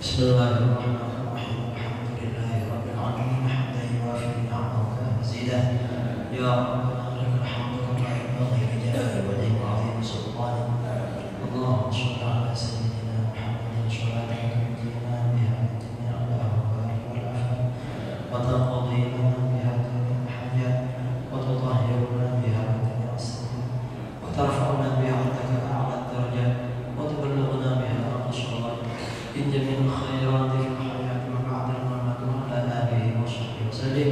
بسم الله الرحمن الرحيم. الحمد لله رب العالمين حمدا يوافي نعمه ومزيدا. يا ربنا لك الحمد كما ينبغي لجلال وجهك وعظيم سلطانك. اللهم صل على سيدنا محمد صلاة تنجينا بها من جميع الاهوال والافات وتقضي لنا بها جميع الحاجات وتطهرنا بها من جميع السيئات وترفعنا بها عندك اعلى الدرجات وتبلغنا بها اقصى الغايات من جميع الخيرات في الحياة وبعد الممات وعلى آله وصحبه وسلم.